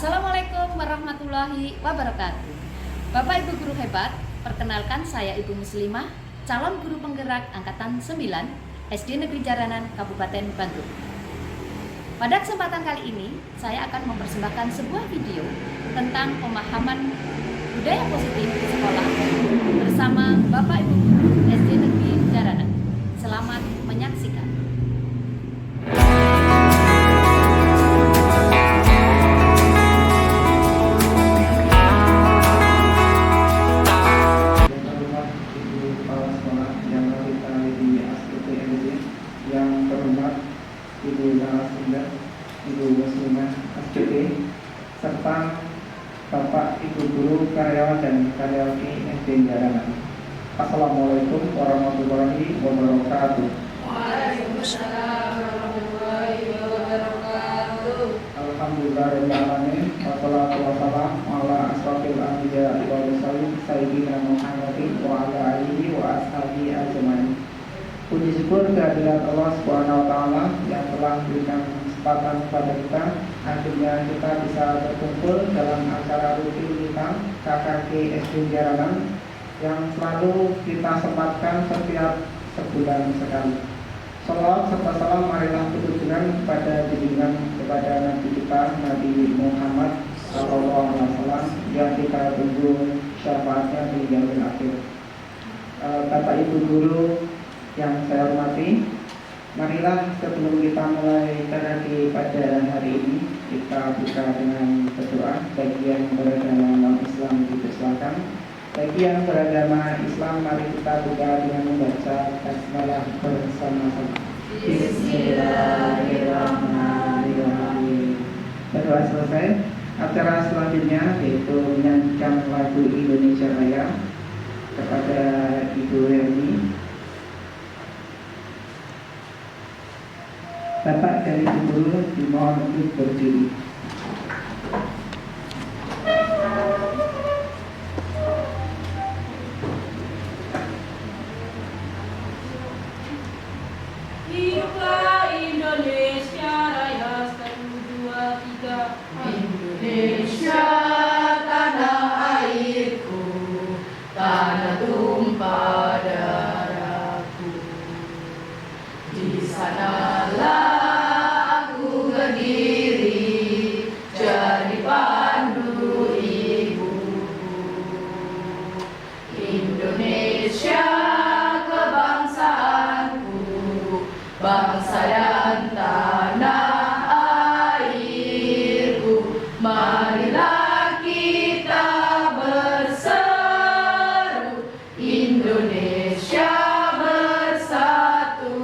Assalamualaikum warahmatullahi wabarakatuh. Bapak Ibu guru hebat, perkenalkan saya Ibu Muslimah, calon guru penggerak angkatan 9 SD Negeri Jaranan, Kabupaten Bantul. Pada kesempatan kali ini, saya akan mempersembahkan sebuah video tentang pemahaman budaya positif di sekolah bersama Bapak Ibu guru SD Negeri Jaranan. Selamat menyaksikan. Ibu narasumber, Ibu Muslimah SCT, serta Bapak Ibu guru karyawan dan karyawati SD Jaranan. Assalamualaikum warahmatullahi wabarakatuh. Waalaikumsalam warahmatullahi wabarakatuh. Alhamdulillahirrahmanirrahim. Wassalatu wassalamu ala asrofil anbiya wal mursalin sayyidina Muhammadin wa ala alihi wa ashabihi ajmain. Puji syukur kehadirat Allah Subhanahu wa taala yang telah memberikan kesempatan kepada kita, akhirnya kita bisa berkumpul dalam acara rutin kita KKG SD Jaranan yang selalu kita sempatkan setiap sebulan sekali. Salawat serta salam marilah tertujukan kepada junjungan kepada Nabi kita Nabi Muhammad SAW yang kita tunggu syafaatnya di yaumil akhir. Bapak Ibu guru yang saya hormati, marilah sebelum kita mulai kaji pada hari ini, kita buka dengan berdoa. Bagi yang beragama non-Islam dipersilakan. Bagi yang beragama Islam, mari kita buka dengan membaca basmalah bersama-sama. Bismillahirrahmanirrahim. Berdoa selesai. Acara selanjutnya yaitu menyanyikan lagu Indonesia Raya kepada Ibu Herni. Bapak dari Ibu dimohon untuk berdiri. Hiduplah Indonesia Raya 1, 2, 3. Indonesia tanah airku, tanah tumpah darahku. Di sanalah Indonesia kebangsaanku, bangsa dan tanah airku. Marilah kita berseru, Indonesia bersatu.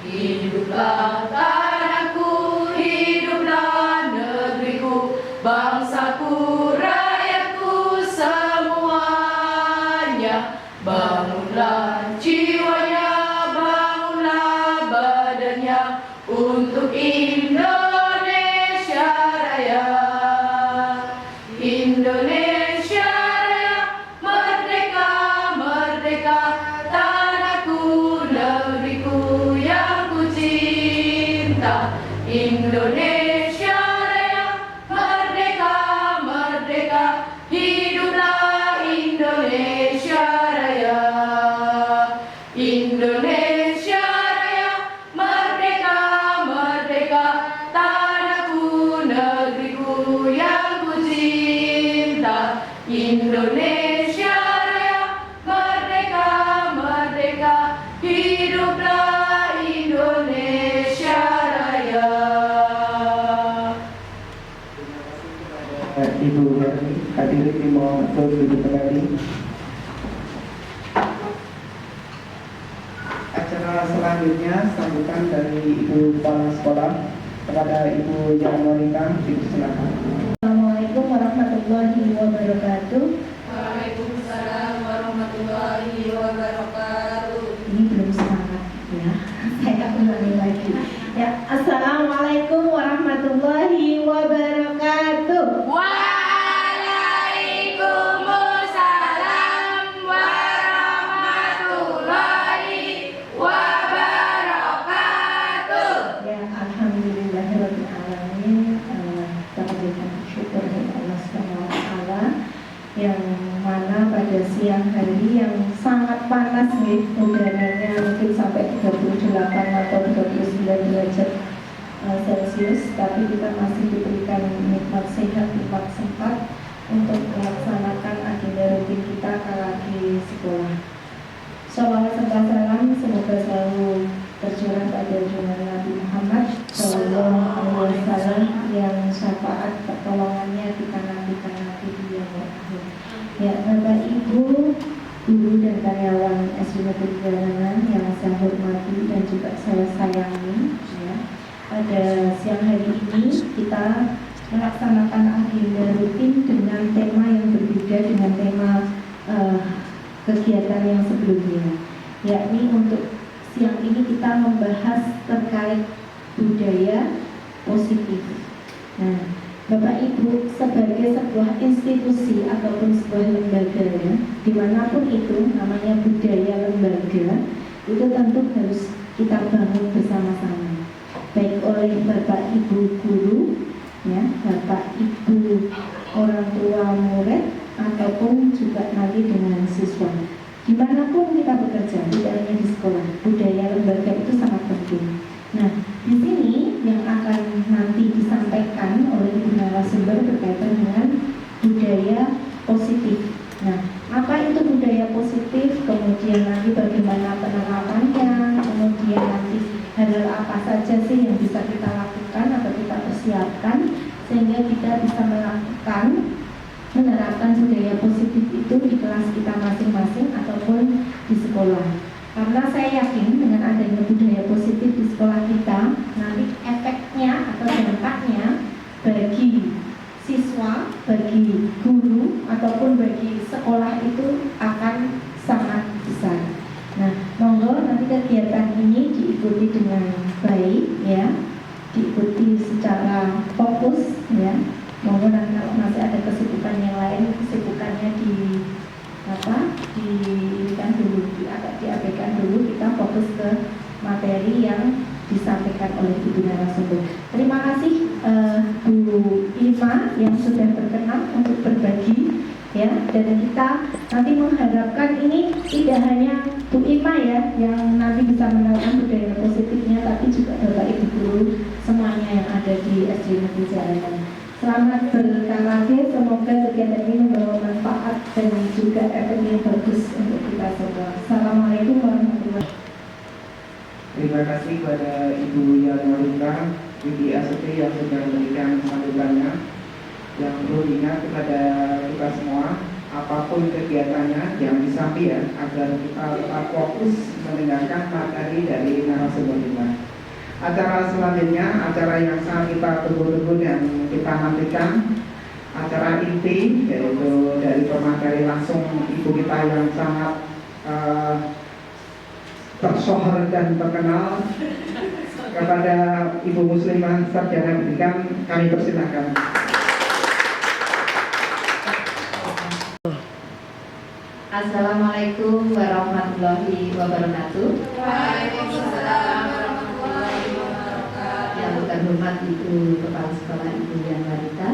Hiduplah tanahku, hiduplah negeriku, bangsaku, bangunlah jiwanya, bangunlah badannya untuk Indonesia Raya. Indonesia Raya, merdeka, merdeka, tanahku, negeriku yang ku cinta. Indonesia Raya, merdeka, merdeka, hiduplah Indonesia. Indonesia Raya, merdeka, merdeka, tanahku, negeriku yang ku cinta. Indonesia Raya, merdeka, merdeka, hiduplah Indonesia Raya. Ibu Herni, hadirin dimohon untuk duduk kembali. Acara selanjutnya sambutan dari Ibu Kepala Sekolah kepada Ibu Janwanita, dipersilakan. Assalamualaikum warahmatullahi wabarakatuh. Waalaikumsalam warahmatullahi wabarakatuh. Ini belum semangat ya. Saya ulangi lagi. Ya, Assalamualaikum warahmatullahi wabarakatuh. Waalaikumsalam warahmatullahi wabarakatuh. Ya, alhamdulillahirobbilalamin. yang mana pada siang hari yang sangat panas nih, udaranya mungkin sampai 38 atau 39 derajat Celcius, tapi kita masih diberikan nikmat sehat, nikmat sempat untuk melaksanakan agenda rutin kita lagi sekolah. Shalawat serta salam semoga selalu tercurah pada junjungan Nabi Muhammad Sallallahu Alaihi Wasallam yang syafaat pertolongannya kita nantikan nanti di yaumul akhir. Ya, Bapak Ibu, guru dan karyawan SD Negeri Jalanan yang saya hormati dan juga saya sayangi, ya. Pada siang hari ini kita melaksanakan agenda rutin dengan tema yang berbeda dengan tema kegiatan yang sebelumnya, yakni untuk siang ini kita membahas terkait budaya positif. Nah, Bapak Ibu, sebagai sebuah institusi ataupun sebuah lembaga, ya, dimanapun itu namanya budaya lembaga, itu tentu harus kita bangun bersama-sama, baik oleh Bapak Ibu guru, ya, Bapak Ibu orang tua murid, ataupun juga nanti dengan siswa. Dimanapun kita bekerja, tidak hanya di sekolah, budaya lembaga itu sangat penting. Nah, di sini yang akan nanti disampaikan oleh ibu narasumber berkaitan dengan budaya positif. Nah, apa itu budaya positif? Kemudian nanti bagaimana penerapannya? Kemudian nanti hal-hal apa saja sih yang bisa kita lakukan atau kita persiapkan sehingga kita bisa menerapkan budaya positif itu di kelas kita masing-masing ataupun di sekolah. Karena saya yakin dengan adanya budaya positif di sekolah kita, nanti efeknya atau dampaknya bagi siswa, bagi guru ataupun bagi sekolah itu akan sangat besar. Nah, monggo nanti kegiatan ini diikuti dengan baik, ya, diikuti secara fokus, ya. Monggo nanti kalau masih ada kesibukan yang lain, kesibukannya diabaikan dulu, kita fokus ke materi yang disampaikan oleh Ibu narasumber. Terima kasih Bu Ima yang sudah berkenan untuk berbagi, ya, dan kita nanti mengharapkan ini tidak hanya Bu Ima ya yang nanti bisa menawarkan budaya positifnya, tapi juga Bapak Ibu guru semuanya yang ada di SD Negeri Jalanan. Selamat berkarakter, semoga kegiatan ini membawa manfaat dan juga efek yang bagus untuk kita semua. Assalamualaikum warahmatullahi wabarakatuh. Terima kasih kepada Ibu Yana Rika, Ibu Asuti yang sudah memberikan sambutannya. Yang perlu diingat kepada kita semua, apapun kegiatannya jangan disambi, ya, agar kita tetap fokus mendengarkan materi dari narasumber kita. Acara selanjutnya, acara yang sangat kita tunggu-tunggu dan kita nantikan, acara inti, yaitu dari pemateri langsung ibu kita yang sangat tersohor dan terkenal. Kepada Ibu Muslimah Sarjana Pendidikan, kami persilahkan. Assalamualaikum warahmatullahi wabarakatuh. Waalaikumsalam warahmatullahi wabarakatuh. Yang terhormat Ibu Kepala Sekolah Ibu Yan Marita,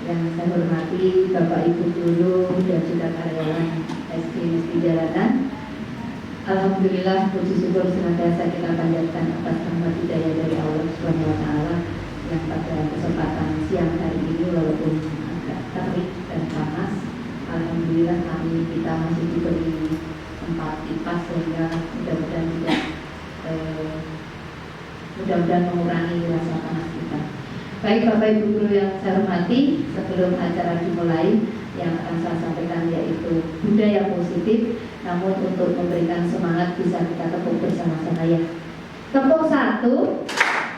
yang saya hormati Bapak Ibu guru dan juga karyawan SD Negeri Jalanan. Alhamdulillah, puji syukur senantiasa kita panjatkan atas rahmat hidayah dari Allah Subhanahu wa Ta'ala yang pada kesempatan siang hari ini walaupun agak terik dan panas, alhamdulillah kita masih diberi tempat kipas sehingga mudah-mudahan mengurangi rasa panas kita. Baik Bapak Ibu guru yang saya hormati, sebelum acara dimulai yang akan saya sampaikan yaitu budaya positif. Namun untuk memberikan semangat bisa kita tepuk bersama-sama, ya. Tepuk satu,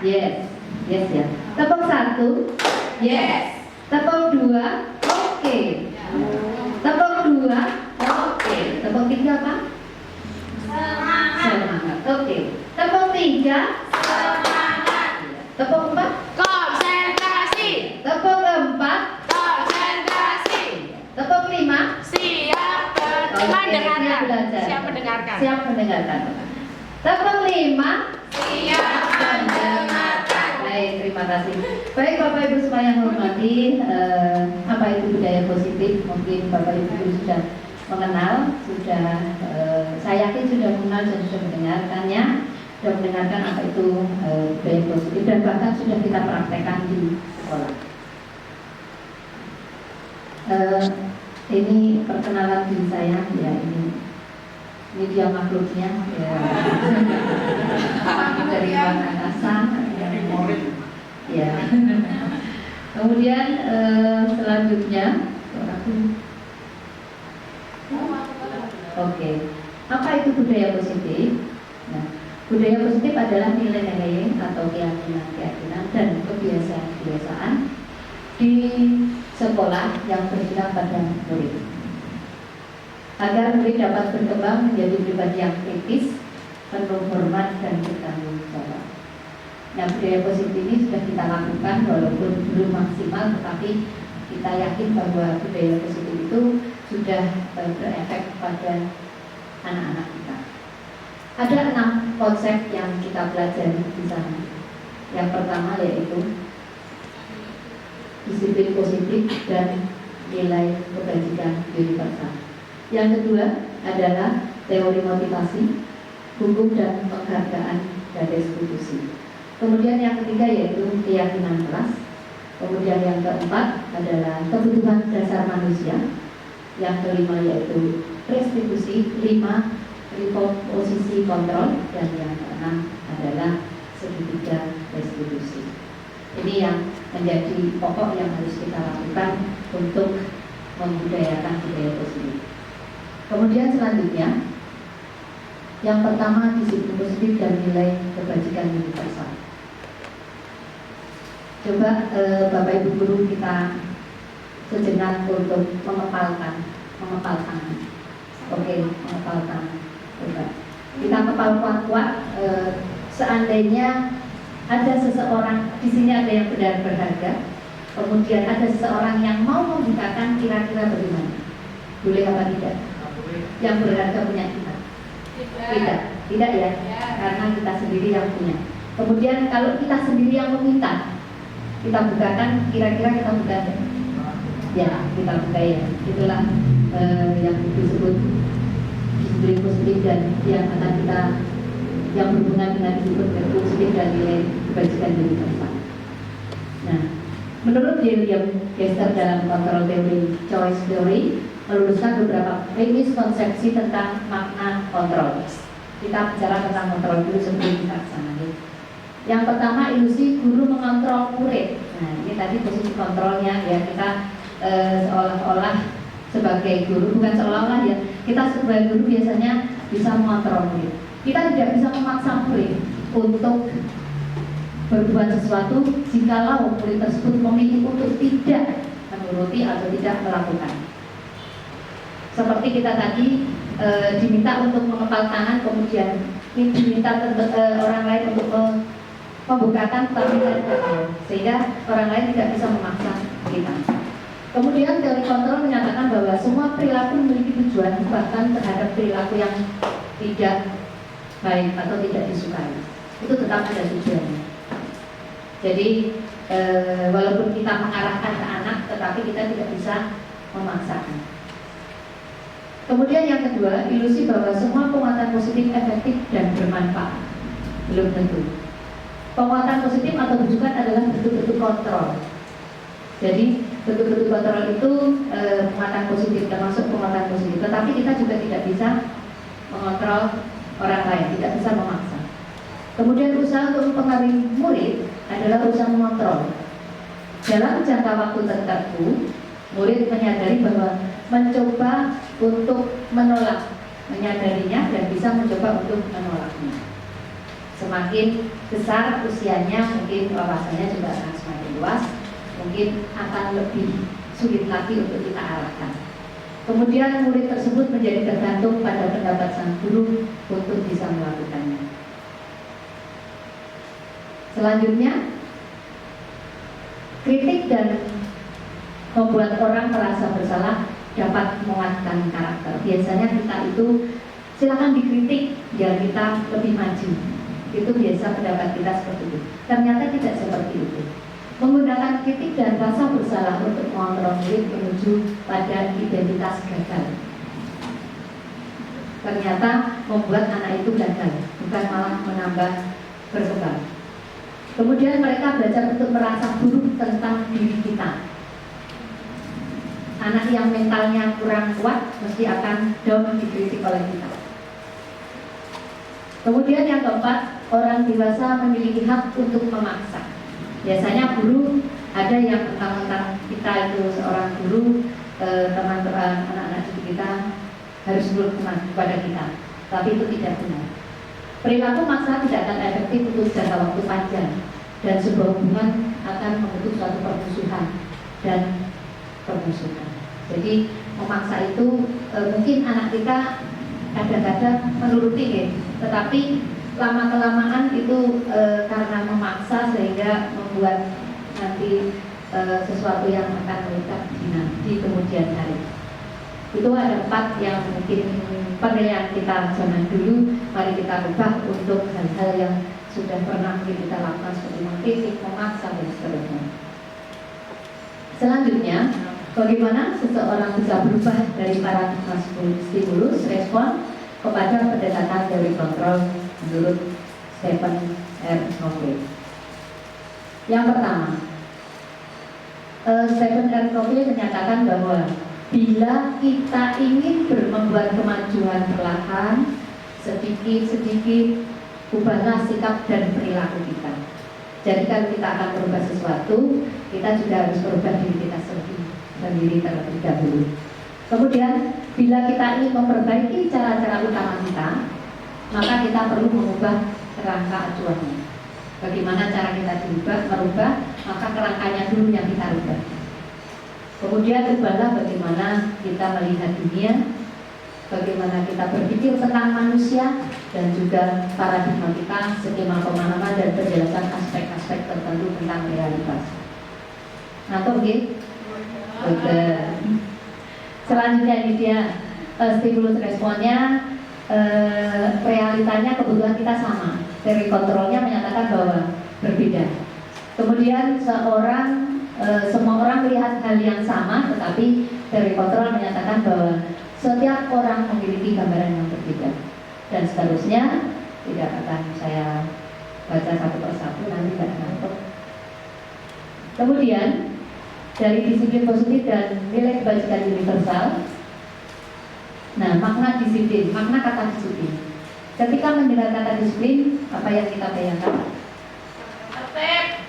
yes, yes ya. Tepuk satu, yes. Tepuk dua, oke. Tepuk dua, oke. Tepuk tiga apa? Semangat, oke. Tepuk tiga, semangat. Tepuk empat, Konsentrasi. tepuk empat, Konsentrasi. tepuk lima, Siap mendengarkan. Siap mendengarkan. siap mendengarkan. Tepuk lima, Siap mendengarkan. baik, terima terima kasih. Baik Bapak Ibu semua yang hormati, apa itu budaya positif? Mungkin Bapak Ibu sudah mengenal, saya yakin sudah mengenal dan sudah mendengarkannya, sudah mendengarkan apa itu budaya positif dan bahkan sudah kita praktekkan di sekolah. Ini perkenalan diri saya, ya ini dia makhluknya, ya. Dari warna angkasa, ya. Kemudian selanjutnya, oke, apa itu budaya positif? Nah, budaya positif adalah nilai-nilai atau keyakinan dan kebiasaan-kebiasaan di sekolah yang berguna pada murid, agar murid dapat berkembang menjadi pribadi yang kritis, penuh hormat dan bertanggung jawab. Nah, budaya positif ini sudah kita lakukan walaupun belum maksimal, tetapi kita yakin bahwa budaya positif itu sudah berefek pada anak-anak kita. Ada 6 konsep yang kita pelajari di sana. Yang pertama yaitu disiplin positif dan nilai kebajikan universal. Yang kedua adalah teori motivasi, hukum dan penghargaan dan restitusi. Kemudian yang ketiga yaitu keyakinan kelas. Kemudian yang keempat adalah kebutuhan dasar manusia. Yang kelima yaitu restitusi, 5 posisi kontrol, dan yang keenam adalah segitiga restitusi. Ini yang menjadi pokok yang harus kita lakukan untuk membudayakan budaya positif. Kemudian selanjutnya, yang pertama disiplin positif dan nilai kebajikan universal. Coba Bapak Ibu guru kita sejenak untuk mengepal tangan. Oke, mengepal tangan. Coba kita kepal kuat-kuat. Seandainya ada seseorang di sini, ada yang benar berharga, kemudian ada seseorang yang mau membukakan, kira-kira bagaimana? Boleh apa tidak? Yang berharga punya kita? Tidak ya, karena kita sendiri yang punya. Kemudian kalau kita sendiri yang meminta, kita bukakan, kira-kira kita buka ya? Ya, kita buka ya. Itulah yang disebut disiplin positif dan yang akan kita, yang berhubungan dengan disiplin positif dan nilai kebajikan universal. Nah, menurut William Gester dalam kontrol teori choice theory meluluskan beberapa miskonsepsi tentang makna kontrol. Kita bicara tentang kontrol dulu sebelum kita ke sana. Yang pertama, ilusi guru mengontrol murid. Nah, ini tadi posisi kontrolnya ya, kita seolah-olah sebagai guru, bukan seolah-olah ya, kita sebagai guru biasanya bisa mengontrol murid. Kita tidak bisa memaksa murid untuk berbuat sesuatu jikalau murid tersebut memilih untuk tidak menuruti atau tidak melakukan. Seperti kita tadi diminta untuk mengepal tangan, kemudian diminta orang lain untuk membukakan tapi sehingga orang lain tidak bisa memaksa kita. Kemudian teori kontrol menyatakan bahwa semua perilaku memiliki tujuan, bahkan terhadap perilaku yang tidak baik atau tidak disukai, itu tetap ada tujuannya. Jadi walaupun kita mengarahkan ke anak, tetapi kita tidak bisa memaksakan. Kemudian yang kedua, ilusi bahwa semua penguatan positif efektif dan bermanfaat. Belum tentu. Penguatan positif atau bujukan adalah bentuk-bentuk kontrol. Jadi bentuk-bentuk kontrol itu penguatan positif, termasuk penguatan positif. Tetapi kita juga tidak bisa mengontrol orang lain, tidak bisa memaksa. Kemudian usaha untuk mempengaruhi murid adalah usaha mengontrol. Dalam jangka waktu tertentu, murid menyadari bahwa mencoba untuk menolak, menyadarinya dan bisa mencoba untuk menolaknya. Semakin besar usianya, mungkin wawasannya juga akan semakin luas, mungkin akan lebih sulit lagi untuk kita arahkan. Kemudian murid tersebut menjadi tergantung pada pendapat sang guru untuk bisa melakukannya. Selanjutnya, kritik dan membuat orang merasa bersalah dapat menguatkan karakter. Biasanya kita itu silakan dikritik biar kita lebih maju. Itu biasa pendapat kita seperti itu. Ternyata tidak seperti itu. Menggunakan kritik dan rasa bersalah untuk mengontrol murid menuju pada identitas gagal. Ternyata membuat anak itu gagal, bukan malah menambah berkembang. Kemudian mereka belajar untuk merasa buruk tentang diri kita. Anak yang mentalnya kurang kuat mesti akan down dikritik oleh kita. Kemudian yang keempat, orang dewasa memiliki hak untuk memaksa. Biasanya guru ada yang mentang-mentang kita itu seorang guru, teman-teman anak-anak didik kita harus nurut kepada kita, tapi itu tidak benar. Perilaku maksa tidak akan efektif untuk jangka waktu panjang, dan sebuah hubungan akan membentuk suatu permusuhan dan permusuhan. Jadi memaksa itu mungkin anak kita kadang-kadang menuruti ya, tetapi lama-kelamaan itu karena memaksa sehingga membuat nanti sesuatu yang akan merusak di kemudian hari. Itu ada 4 yang mungkin penilaian kita zaman dulu, mari kita ubah untuk hal-hal yang sudah pernah kita lakukan seperti mengkritik, memaksa dan seterusnya. Selanjutnya, bagaimana seseorang bisa berubah dari paradigma stimulus respon kepada pendekatan dari kontrol menurut Stephen R. Covey. Yang pertama, Stephen R. Covey menyatakan bahwa bila kita ingin membuat kemajuan perlahan, sedikit-sedikit, ubahlah sikap dan perilaku kita. Jadi kalau kita akan merubah sesuatu, kita juga harus merubah diri kita sendiri terlebih dahulu. Kemudian, bila kita ingin memperbaiki cara-cara utama kita, maka kita perlu mengubah kerangka acuannya. Bagaimana cara kita merubah, maka kerangkanya dulu yang kita rubah. Kemudian ubahlah bagaimana kita melihat dunia, bagaimana kita berpikir tentang manusia, dan juga paradigma kita, skema pemahaman dan penjelasan aspek-aspek tertentu tentang realitas. Ngantuk nggih? Betul. Selanjutnya ini dia stimulus responnya, realitanya kebutuhan kita sama. Dari kontrolnya menyatakan bahwa berbeda. Kemudian semua orang melihat hal yang sama, tetapi dari kontrol menyatakan bahwa setiap orang memiliki gambaran yang berbeda. Dan seterusnya, tidak akan saya baca satu persatu, nanti tidak ngantuk. Kemudian dari disiplin positif dan nilai kebajikan universal. Nah, makna disiplin, makna kata disiplin. Ketika mendengar kata disiplin, apa yang kita bayangkan?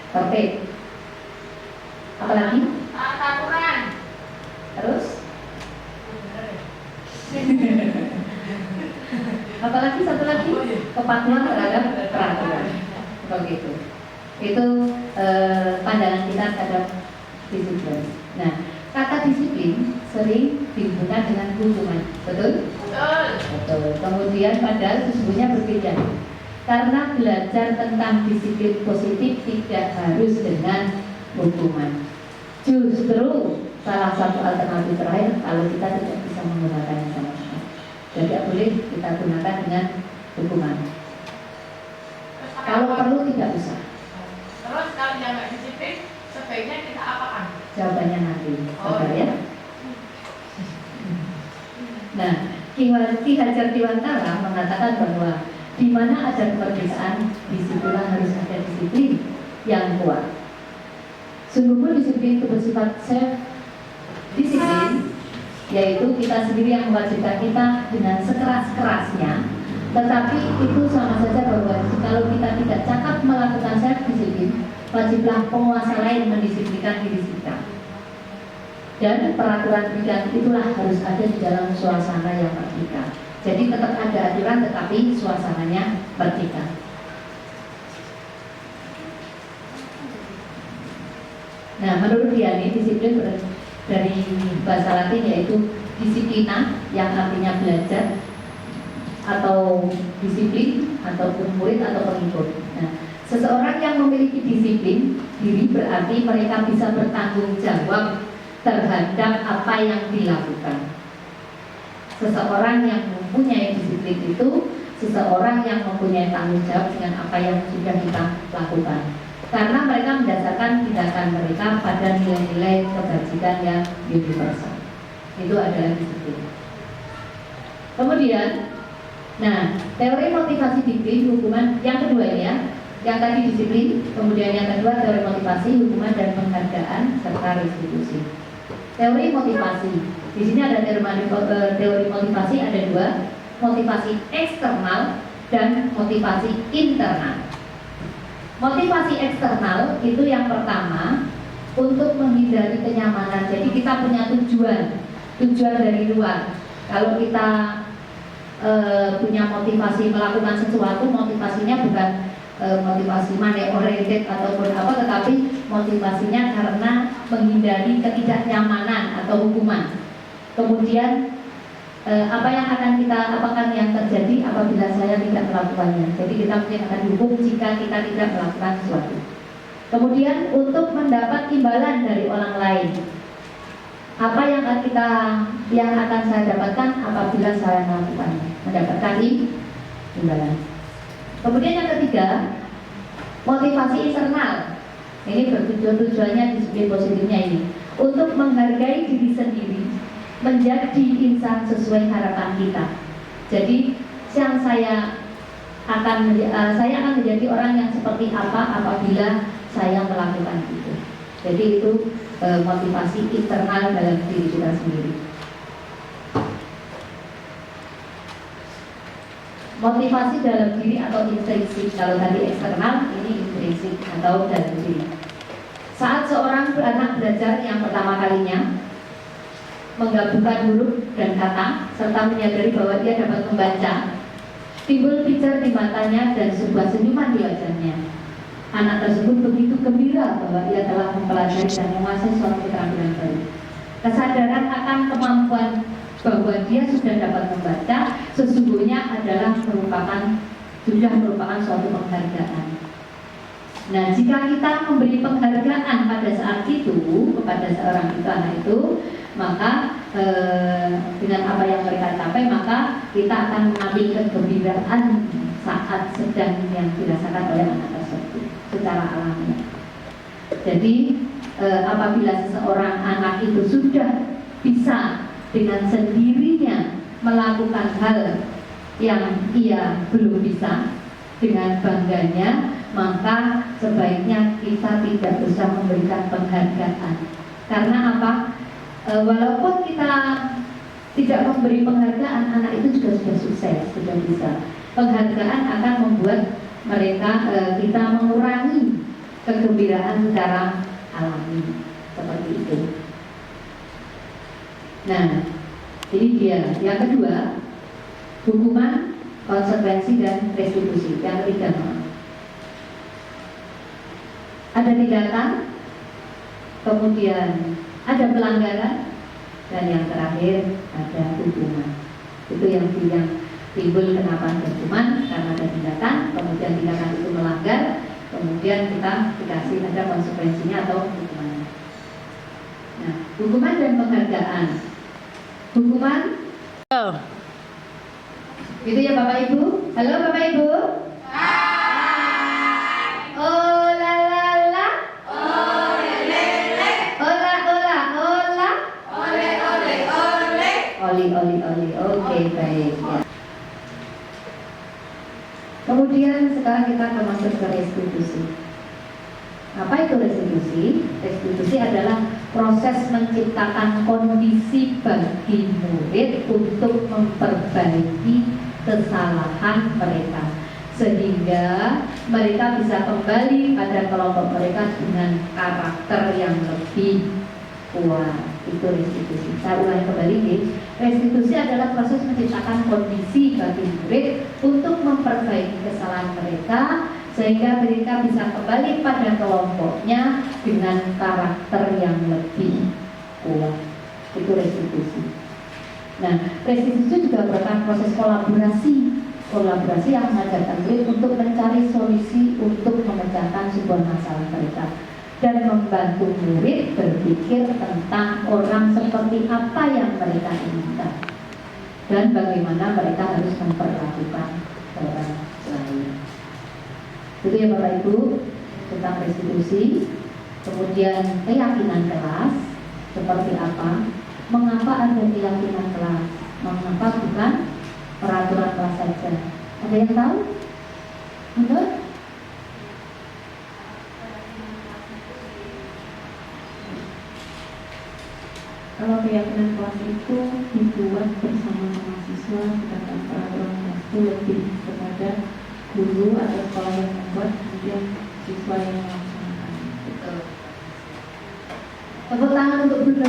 Tertib. Apalagi? Aturan. Terus? Apalagi satu lagi? Kepatuhan terhadap peraturan. Begitu. Itu pandangan kita terhadap disiplin. Nah, kata disiplin sering dihubungkan dengan hukuman, betul? Betul. Kemudian padahal sesungguhnya berbeda. Karena belajar tentang disiplin positif tidak harus dengan hukuman. Justru salah satu alternatif terakhir kalau kita tidak bisa menggunakannya sama sekali. Jadi boleh kita gunakan dengan hukuman. Kalau perlu tidak usah. Terus kalau yang nggak disiplin, sebaiknya kita apakan? Jawabannya nanti, sabar ya. Nah, Ki Hajar Dewantara mengatakan bahwa di mana ada kemerdekaan, disitulah harus ada disiplin yang kuat. Sungguh pun disiplin itu bersifat self-disiplin, yaitu kita sendiri yang mewajibkan kita dengan sekeras-kerasnya. Tetapi itu sama saja bahwa kalau kita tidak cakap melakukan self-disiplin, wajiblah penguasa lain mendisiplinkan diri kita. Dan peraturan bidang itulah harus ada di dalam suasana yang merdeka. Jadi tetap ada aturan tetapi suasananya merdeka. Nah, menurut dia nih, disiplin dari bahasa Latin yaitu disiplina, yang artinya belajar, atau disiplin, ataupun murid atau pengikut. Nah, seseorang yang memiliki disiplin diri berarti mereka bisa bertanggung jawab terhadap apa yang dilakukan. Seseorang yang mempunyai disiplin itu seseorang yang mempunyai tanggung jawab dengan apa yang sudah kita lakukan. Karena mereka mendasarkan tindakan mereka pada nilai-nilai kebajikan yang universal. Itu adalah disiplin. Kemudian, nah, teori motivasi diri hukuman yang kedua ini ya, yang tadi disiplin, kemudian yang kedua teori motivasi, hukuman dan penghargaan serta restitusi. Teori motivasi, di sini ada teori motivasi ada dua, motivasi eksternal dan motivasi internal. Motivasi eksternal itu yang pertama untuk menghindari kenyamanan. Jadi kita punya tujuan dari luar. Kalau kita punya motivasi melakukan sesuatu, motivasinya bukan motivasi money oriented ataupun apa, tetapi motivasinya karena menghindari ketidaknyamanan atau hukuman. Kemudian apakah yang terjadi apabila saya tidak melakukannya. Jadi kita mungkin akan dihukum jika kita tidak melakukan sesuatu. Kemudian untuk mendapat imbalan dari orang lain, apa yang akan saya dapatkan apabila saya melakukannya, mendapatkan imbalan. Kemudian yang ketiga, motivasi internal. Ini tujuannya disiplin positifnya ini untuk menghargai diri sendiri, menjadi insan sesuai harapan kita. Jadi saya akan menjadi orang yang seperti apa apabila saya melakukan itu. Jadi itu motivasi internal dalam diri kita sendiri. Motivasi dalam diri atau intrinsik. Kalau tadi eksternal, ini intrinsik atau dalam diri. Saat seorang anak belajar yang pertama kalinya menggabungkan huruf dan kata serta menyadari bahwa dia dapat membaca, timbul pijar di matanya dan sebuah senyuman di wajahnya. Anak tersebut begitu gembira bahwa ia telah mempelajari dan menguasai suatu keterampilan baru. Kesadaran akan kemampuan bahwa dia sudah dapat membaca sesungguhnya sudah merupakan suatu penghargaan. Nah, jika kita memberi penghargaan pada saat itu kepada seorang anak itu, maka dengan apa yang mereka capai, maka kita akan mengambil kegembiraan saat sedang yang dirasakan oleh anak tersebut secara alamiah. Jadi apabila seseorang anak itu sudah bisa dengan sendirinya melakukan hal yang ia belum bisa dengan bangganya, maka sebaiknya kita tidak usah memberikan penghargaan. Karena apa? Walaupun kita tidak memberi penghargaan, anak itu juga sudah sukses, sudah bisa. Penghargaan akan membuat kita mengurangi kegembiraan secara alami, seperti itu. Nah, ini dia. Yang kedua, hukuman, konsekuensi dan restitusi. Yang ketiga, ada tindakan, kemudian ada pelanggaran, dan yang terakhir ada hukuman. Itu yang timbul kenapa ada hukuman, karena ada tindakan, kemudian tindakan itu melanggar, kemudian kita dikasih ada konsekuensinya atau hukuman. Nah, hukuman dan penghargaan. Hukuman itu ya Bapak Ibu. Halo Bapak Ibu. Hai. Oh la la la. Oh le le le. Ola ola ola. Ole ole ole. Oli oli oli. Oke, baik ya. Kemudian sekarang kita akan masuk ke restitusi. Apa itu restitusi? Restitusi adalah proses menciptakan kondisi bagi murid untuk memperbaiki kesalahan mereka, sehingga mereka bisa kembali pada kelompok mereka dengan karakter yang lebih kuat. Itu restitusi. Saya ulangi kembali, restitusi adalah proses menciptakan kondisi bagi murid untuk memperbaiki kesalahan mereka, sehingga mereka bisa kembali pada kelompoknya dengan karakter yang lebih kuat. Itu restitusi. Nah, restitusi juga merupakan proses kolaborasi yang mengajarkan murid untuk mencari solusi untuk memecahkan sebuah masalah mereka dan membantu murid berpikir tentang orang seperti apa yang mereka inginkan dan bagaimana mereka harus memperlakukan orang lain. Itu ya Bapak Ibu tentang restitusi. Kemudian keyakinan kelas seperti apa? Mengapa ada keyakinan kelas? Mengapa bukan peraturan kelas saja? Ada yang tahu? Benar? Kalau keyakinan kelas itu dibuat bersama mahasiswa, sedangkan peraturan kelas itu lebih kepada guru atau sekolah yang membuat, kemudian siswa yang melaksanakan. Betul. Tepuk tangan untuk guru.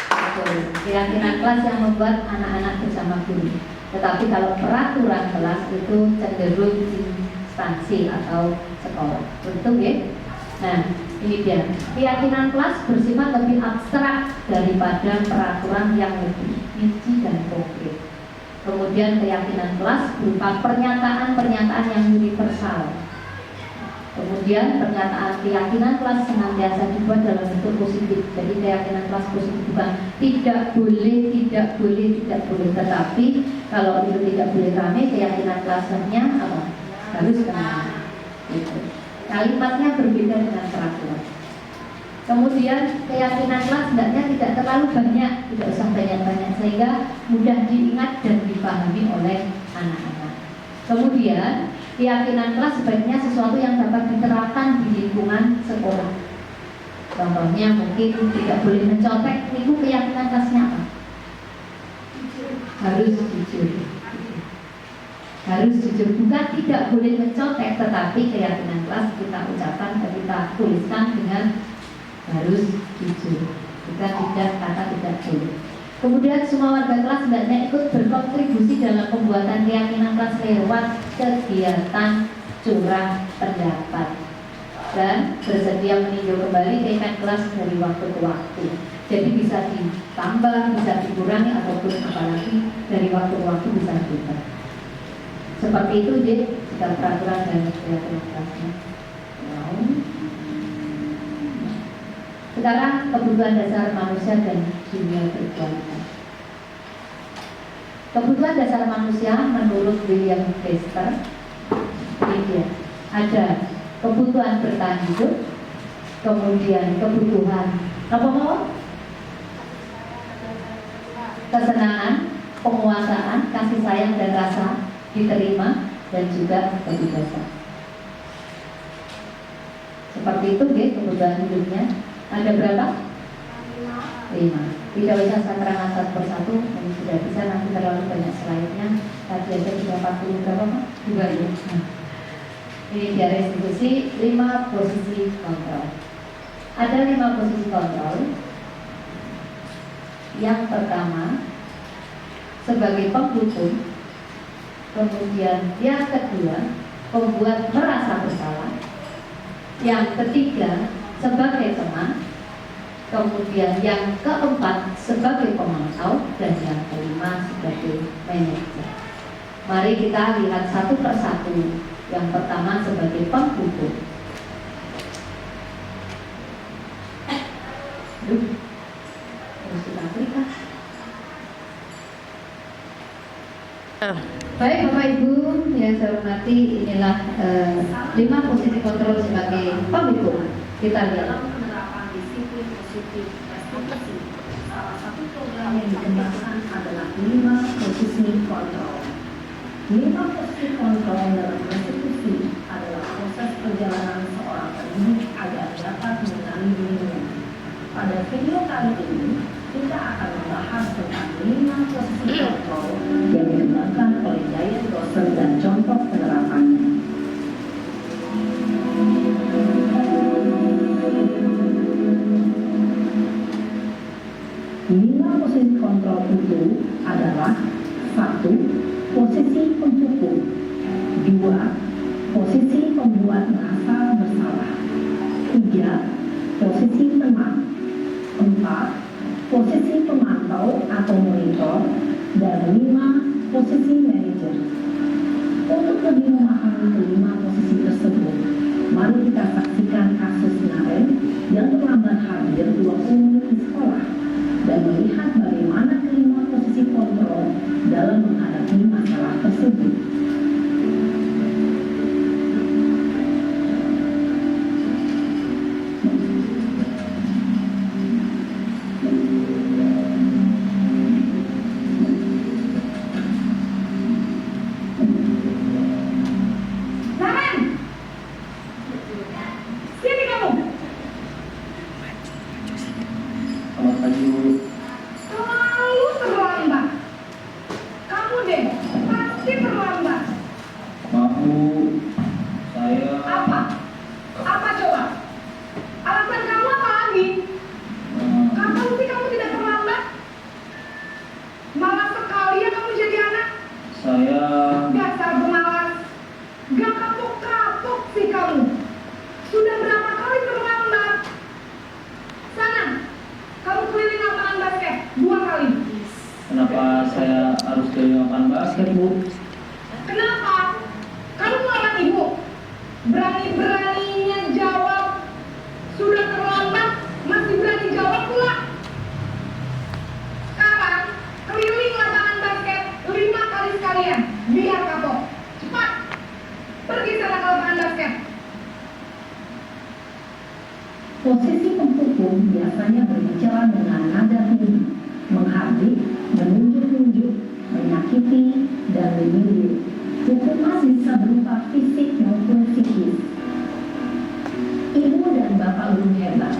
Betul. Keyakinan kelas yang membuat anak-anak bersama guru. Tetapi kalau peraturan kelas itu cenderung instansi atau sekolah. Betul ya? Nah, ini dia. Keyakinan kelas bersifat lebih abstrak daripada peraturan yang lebih rinci dan konkret. Kemudian keyakinan kelas berupa pernyataan-pernyataan yang universal. Kemudian pernyataan keyakinan kelas senantiasa dibuat dalam bentuk positif. Jadi keyakinan kelas positif bukan tidak boleh. Tetapi kalau itu tidak boleh rame, keyakinan kelasnya apa? Harus rame. Gitu. Kalimatnya berbeda dengan peraturan. Kemudian keyakinan kelas hendaknya tidak terlalu banyak, tidak usah banyak-banyak sehingga mudah diingat dan dipahami oleh anak-anak. Kemudian keyakinan kelas sebaiknya sesuatu yang dapat diterapkan di lingkungan sekolah. Contohnya mungkin tidak boleh mencontek, itu keyakinan kelasnya apa? Harus jujur. Harus jujur, bukan tidak boleh mencontek, tetapi keyakinan kelas kita ucapkan dan kita tuliskan dengan harus jujur, bukan tidak kata tidak boleh. Kemudian semua warga kelas hendaknya ikut berkontribusi dalam pembuatan keyakinan kelas lewat kegiatan curah pendapat dan bersedia meninjau kembali keyakinan kelas dari waktu ke waktu. Jadi bisa ditambah, bisa dikurangi ataupun apalagi dari waktu ke waktu bisa berubah. Seperti itu jadi jika peraturan dan keyakinan kelasnya. Sekarang kebutuhan dasar manusia dan dunia berkualitas. Kebutuhan dasar manusia menurut William Geister ini dia. Ada kebutuhan bertahan hidup, kemudian kebutuhan apa mau? Kesenangan, penguasaan, kasih sayang dan rasa diterima, dan juga kebebasan. Seperti itu ya kebutuhan hidupnya. Ada berapa? 5. Tidak bisa saya terangkan satu persatu, ini sudah bisa, nanti terlalu banyak slide-nya. Tadi aja sudah 40 berapa Pak? 2 ya. Nah, ini dia restitusi 5 posisi kontrol. Ada 5 posisi kontrol. Yang pertama sebagai penghukum, kemudian yang kedua pembuat merasa bersalah, yang ketiga sebagai teman, kemudian yang keempat sebagai pemantau, dan yang kelima sebagai manajer. Mari kita lihat satu persatu. Yang pertama sebagai penghukum. Harus kita berikan. Baik Bapak Ibu yang saya hormati, inilah 5 posisi kontrol sebagai penghukum. Kita lihat. Dalam penerapan disiplin positif restitusi, salah satu program yang dikembangkan adalah 5 posisi kontrol. 5 posisi kontrol dalam restitusi adalah proses perjalanan seorang pendidik agar dapat mengenali dirinya. Pada video kali ini, kita akan membahas tentang 5 posisi kontrol yang dikembangkan oleh Giant Dawson dan contoh penerapannya. Lima posisi kontrol itu adalah 1. Posisi penghukum, 2. Posisi pembuat merasa bersalah, 3. Posisi teman, 4. Posisi pemantau atau monitor, dan 5. Posisi manajer. Untuk lebih memahami kelima posisi tersebut, mari kita saksikan kasus Naren yang terlambat hadir 20 menit di sekolah dan melihat bagaimana kelima posisi kontrol dalam menghadapi masalah tersebut. Selamat pagi Bu. Selalu terlambat. Kamu deh, pasti terlambat. Maaf Bu, saya Apa? Apa coba? Alasan kamu apa lagi? Kapan sih kamu tidak terlambat? Malas sekali ya kamu jadi anak. saya Dasar pemalas. Gak kapok-kapok sih kamu. Sudah berapa kali terlambat? Sana, kamu keliling lapangan basket 2 kali. kenapa saya harus keliling lapangan basket Bu? Kenapa? Kamu melawan ibu. Berani-beraninya jawab. Sudah terlambat, masih berani jawab pula. Sekarang, keliling lapangan basket 5 kali sekalian. Biar kapok. Cepat. Pergi sana ke lapangan basket. Posisi penghukum biasanya berbicara dengan nada tinggi, menghardik, menunjuk-nunjuk, menyakiti, dan menyindir. Hukuman bisa berupa fisik maupun psikis. Ibu dan bapak guru hebat.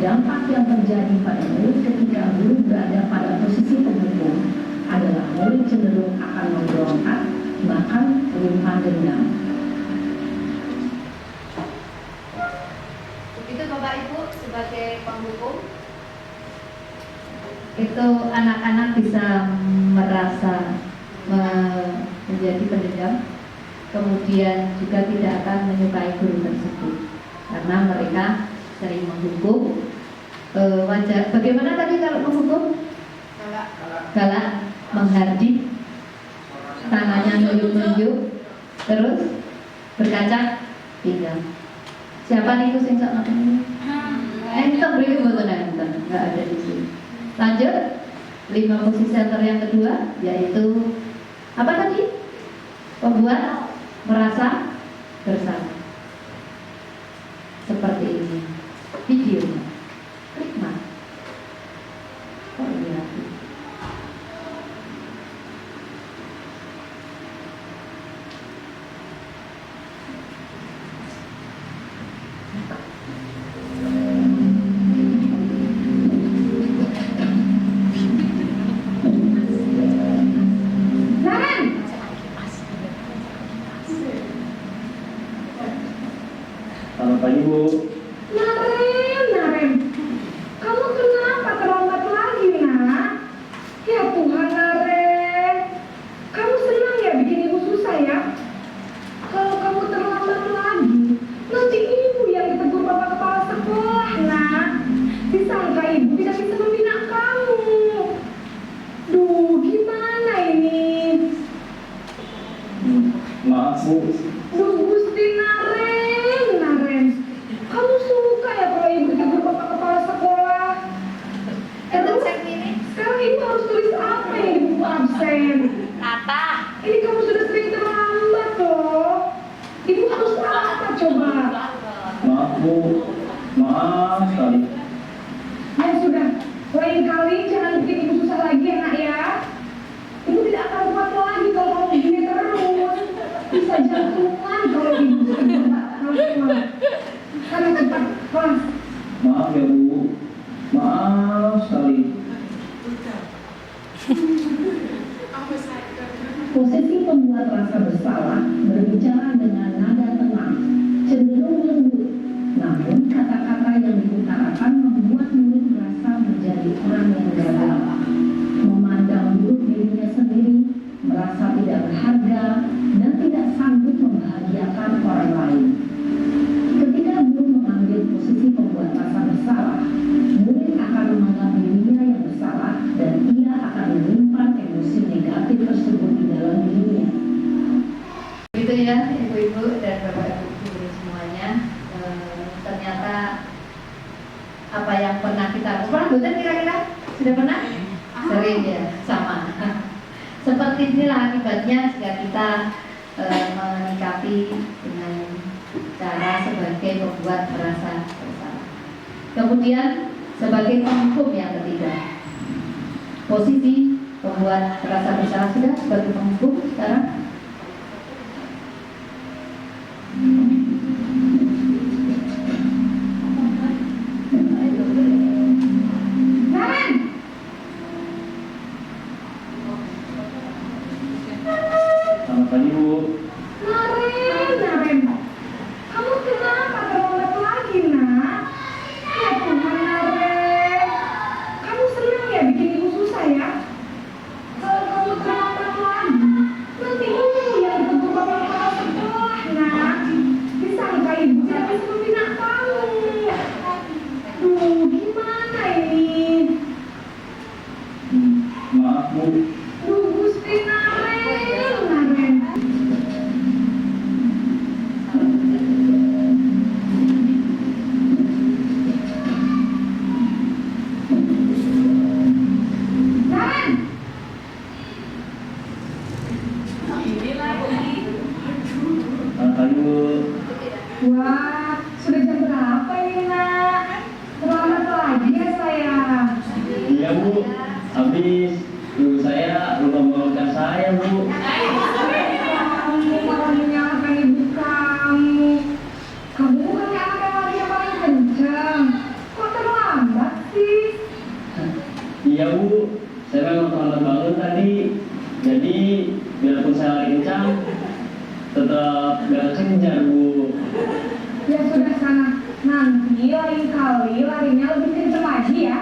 Dampak yang terjadi pada murid ketika guru berada pada posisi penghukum adalah murid cenderung akan memberontak, bahkan menyimpan dendam. Begitu Bapak Ibu sebagai penghukum. Itu anak-anak bisa merasa menjadi pendendam, kemudian juga tidak akan menyukai guru tersebut karena mereka sering menghukum. Wajar. Bagaimana tadi kalau menghukum? Galak, menghardik, tangannya nunjuk-nunjuk, terus berkaca pinggang. Siapa nih sing sok ngapain? Enten beri mboten enten, enggak ada di sini. Lanjut, 5 posisi center yang kedua yaitu apa tadi? Membuat merasa bersalah. Seperti ini. Videonya. Klik mas. Oh iya. Naren! Selamat pagi Bu. Naren, kamu kenapa terlambat lagi, nak? Ya Tuhan, Naren, kamu senang ya bikin ibu susah ya? Kalau kamu terlambat lagi, nanti ibu yang ditegur bapak kepala sekolah, nak. Disangka ibu tidak bisa membina kamu. Duh, gimana ini? Maaf Bu. Duh, Gusti Naren, kamu suka ya kalau ibu ditegur bapak kepala sekolah? Terus, sekarang ibu harus tulis apa yang di buku absen? Apa? Ini kamu sudah sering terlambat loh. Ibu harus apa coba? Maaf Bu. Maaf sekali. Ya sudah, lain kali jangan bikin ibu susah lagi ya nak ya. Ibu tidak akan kuat lagi kalau kamu begini terus. Bisa jantungan kalau ibu sudah kelas. Karena cepat kelas. Maaf ya Bu. Maaf sekali. Posisi pembuat rasa bersalah berbicara dengan nada tenang, cenderung lembut. Namun kata-kata yang diutarakan membuat murid merasa menjadi orang yang gagal, memandang buruk dirinya sendiri, merasa tidak berharga, dan tidak sanggup membahagiakan orang lain. Ketika guru mengambil posisi pembuat rasa bersalah, murid akan menganggap dirinya yang bersalah dan ia akan menyimpan emosi negatif tersebut di dalam dirinya. Gitu ya ibu-ibu dan bapak-ibu guru semuanya. Ternyata apa yang pernah kita lakukan, kira-kira sudah pernah? Sering ya, sama. Seperti inilah akibatnya jika kita menyikapi dengan cara sebagai pembuat merasa bersalah. Kemudian sebagai penghukum yang ketiga, posisi pembuat merasa bersalah sudah sebagai penghukum sekarang. Naren, Habis ibu saya lupa membangunkan saya, Bu. Kamu malah menyalahkan ibu kamu. Kamu kan anak yang larinya paling kencang. Kok terlambat sih? Iya, Bu. Saya memang terlambat bangun tadi. Jadi biarpun saya lari kencang, tetap gak kejar, Bu. Ya sudah sana. Nanti lain kali larinya lebih kencang lagi ya.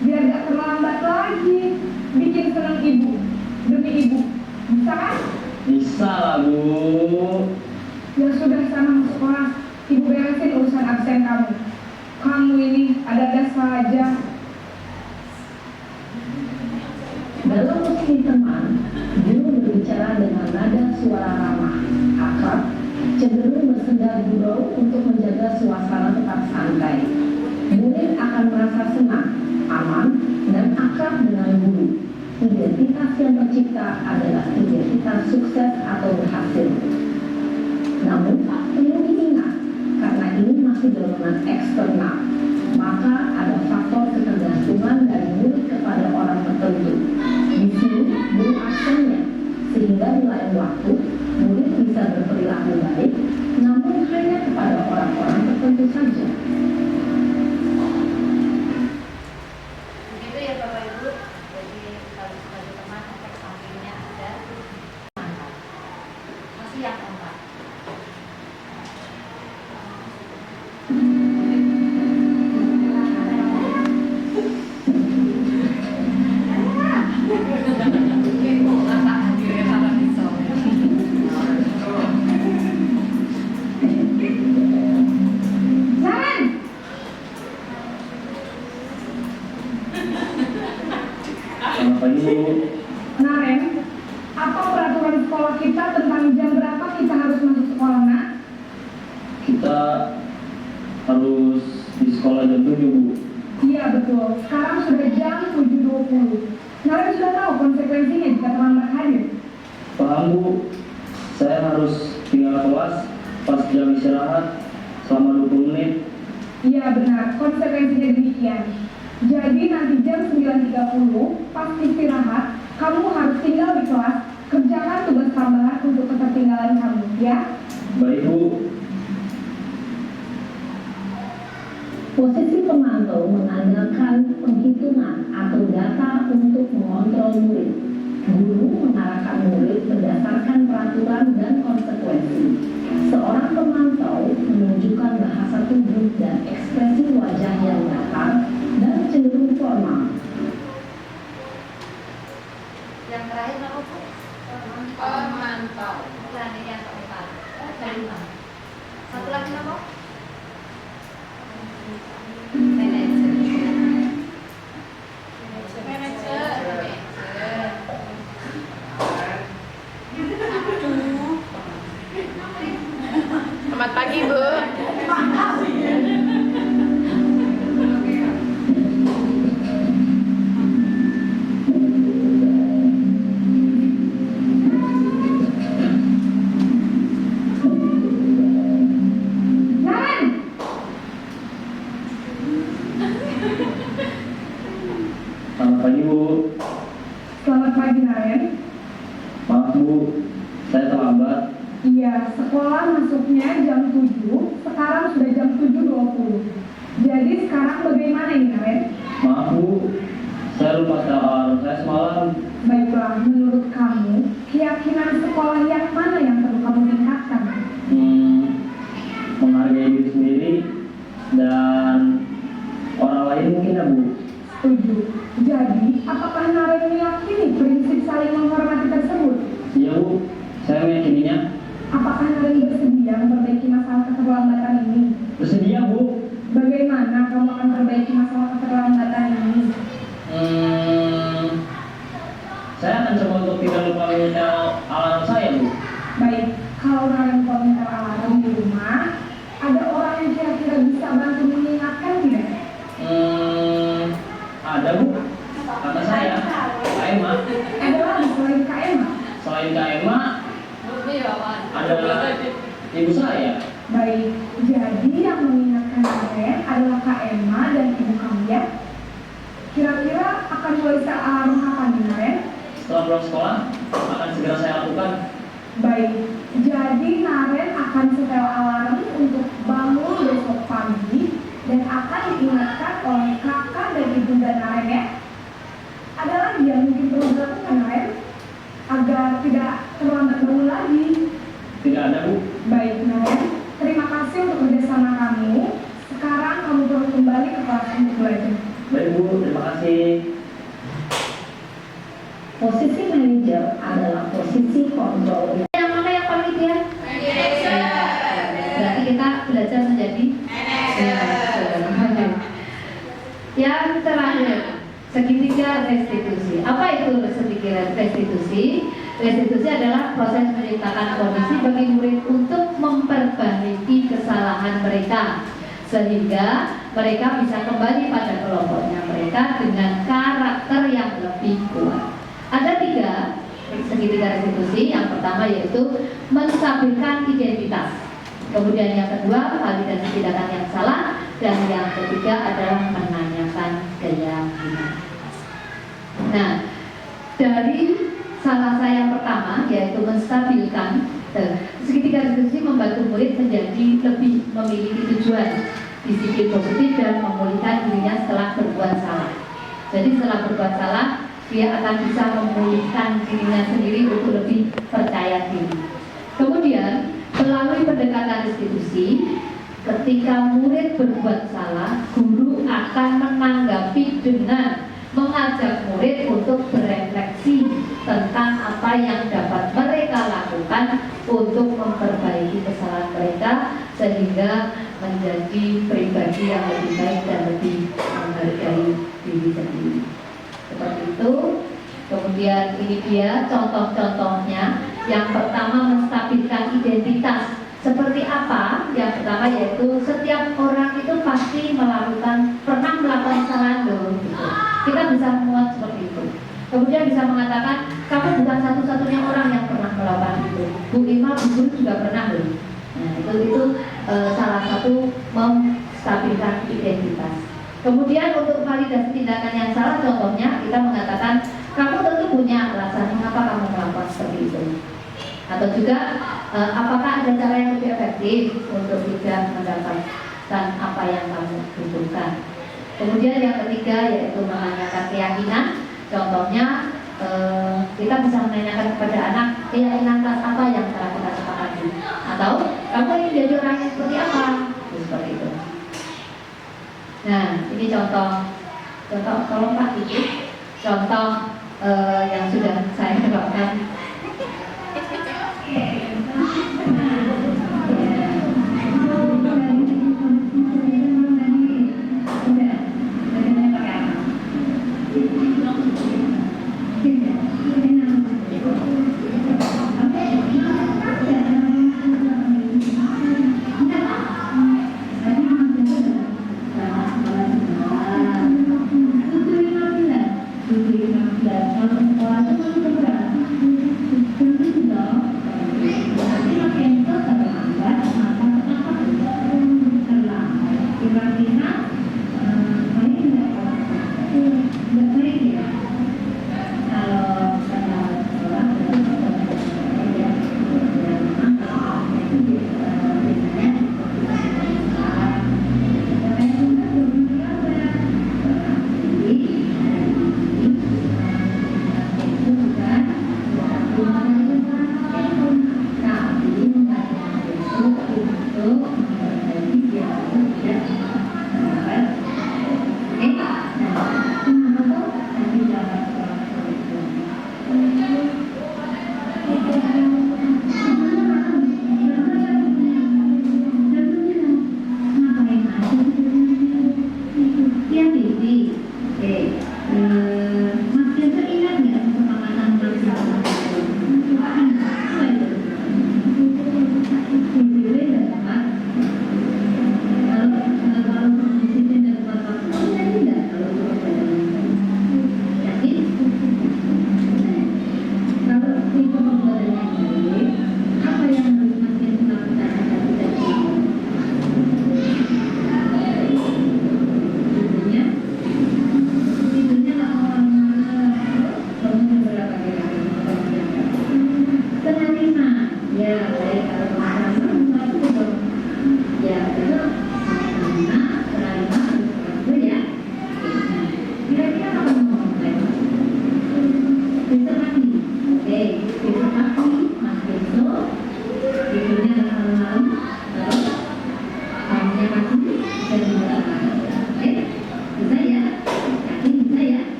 Biar gak terlambat lagi. Bikin senang ibu. Demi ibu. Bisa kan? Bisa lah, Bu. Ya sudah sana masuk kelas. Ibu beresin urusan absen kamu. Kamu ini ada-ada saja. Dalam posisi teman, guru berbicara dengan nada suara ramah, akrab, cenderung bersenda gurau untuk menjaga suasana tetap santai. Murid akan merasa senang, aman, dan akrab dengan guru. Identitas yang tercipta adalah identitas sukses atau berhasil. Namun, perlu diingat, karena ini masih dorongan eksternal, maka ada faktor ketergantungan dari murid kepada orang tertentu. Di sini belum aksennya, sehingga di lain waktu murid bisa berperilaku baik, namun hanya kepada orang-orang tertentu saja. Begitu ya Bapak Ibu. Jadi kalau sebagai teman efek sampingnya ada mantap. Masih yang keempat. Naren! Selamat pagi, Bu. Naren, apa peraturan sekolah kita tentang jam berapa kita harus masuk sekolah, nak? Kita harus di sekolah jam 7, Bu. Iya betul, sekarang sudah jam 7.20. Naren sudah tahu konsekuensinya jika terlambat hadir. Paham, Bu. Saya harus tinggal kelas pas jam istirahat selama 20 menit. Iya benar, konsekuensinya demikian. Jadi nanti jam 9.30 pas istirahat, kamu harus tinggal di kelas, kerjakan tugas tambahan untuk ketertinggalan kamu, ya? Baik, Bu. Posisi pemantau mengandalkan penghitungan atau data untuk mengontrol murid. Guru mengarahkan murid berdasarkan peraturan dan konsekuensi. Seorang pemantau menunjukkan bahasa tubuh dan ekspresi wajah yang datar dan cenderung formal. Yang terakhir apa Bu? Pemantau. Bukan, ini yang keempat. Ada 5. Satu lagi apa? Manajer. Selamat pagi, Bu. Naren! Selamat pagi, Bu. Selamat pagi, Naren. Maaf, Bu. Saya terlambat. Iya, sekolah masuknya jam 7, sekarang sudah jam 7.20. Jadi sekarang bagaimana ini, Naren? Maaf, Bu. Saya lupa setel alarm saya semalam. Baiklah, menurut kamu, keyakinan sekolah yang mana yang perlu kamu tingkatkan? Menghargai diri sendiri dan orang lain mungkin, ya, Bu. Setuju. Jadi, apakah Naren meyakini prinsip saling menghormati tersebut? Iya, Bu. Saya meyakininya. Apakah Naren bersedia memperbaiki masalah keterlambatan ini? Bersedia, Bu. Bagaimana kamu akan memperbaiki masalah keterlambatan ini? Saya akan coba untuk tidak lupa menyetel alarm saya, Bu. Baik, kalau Naren komentar alarm di rumah, ada orang yang kira-kira bisa bantu mengingatkan tidak? Ada, Bu. Kata saya, Kak Emma. Ada lagi selain Kak Emma? Selain Kak Emma, ada ibu saya. Baik, jadi yang mengingatkan Naren adalah Kak Emma dan ibu kamu ya? Kira-kira akan mulai alarm kapan setelah pulang sekolah akan segera saya lakukan. Baik, jadi Naren akan setel alarm untuk bangun besok pagi dan akan diingatkan oleh kakak dan ibunda Naren ya. Ada lagi yang mungkin perlu dilakukan Naren agar tidak terlambat bangun lagi? Tidak ada, Bu. Baik Naren, terima kasih untuk kerjasama kamu. Sekarang kamu perlu kembali ke kelas untuk belajar. Baik, Bu. Terima kasih. Posisi manajer adalah posisi kontrol. Yang mana yang paling ideal? Berarti kita belajar menjadi manajer. Yang terakhir, segitiga restitusi. Apa itu segitiga restitusi? Restitusi adalah proses menciptakan kondisi bagi murid untuk memperbaiki kesalahan mereka sehingga mereka bisa kembali pada kelompoknya mereka dengan karakter yang lebih kuat. Ada 3 segitiga restitusi. Yang pertama yaitu menstabilkan identitas. Kemudian yang kedua, validasi tindakan yang salah. Dan yang ketiga adalah menanyakan keyakinan. Nah, dari salah saya yang pertama yaitu menstabilkan, segitiga restitusi membantu murid menjadi lebih memiliki tujuan, disiplin positif dan memulihkan dirinya setelah berbuat salah. Jadi setelah berbuat salah, dia akan bisa memulihkan dirinya sendiri untuk lebih percaya diri. Kemudian melalui pendekatan restitusi, ketika murid berbuat salah, guru akan menanggapi dengan mengajak murid untuk berefleksi tentang apa yang dapat mereka lakukan untuk memperbaiki kesalahan mereka sehingga menjadi pribadi yang lebih baik dan lebih menghargai diri sendiri. Seperti itu. Kemudian ini dia contoh-contohnya. Yang pertama, menstabilkan identitas. Seperti apa? Yang pertama yaitu setiap orang itu pasti pernah melakukan kesalahan loh. Gitu. Kita bisa memuat seperti itu. Kemudian bisa mengatakan kamu bukan satu-satunya orang yang pernah melakukan itu. Bu Ima, Bu Guru juga pernah loh. Nah itu salah satu menstabilkan identitas. Kemudian untuk validasi tindakan yang salah, contohnya kita mengatakan kamu tentu punya alasan mengapa kamu melakukan seperti itu. Atau juga apakah ada cara yang lebih efektif untuk tidak mendapatkan apa yang kamu butuhkan. Kemudian yang ketiga yaitu menanyakan keyakinan. Contohnya kita bisa menanyakan kepada anak keyakinan apa yang telah kita sepakati. Atau kamu ingin jadi orang yang seperti apa? Seperti itu. Nah, ini contoh tolong Pak itu contoh yang sudah saya terapkan.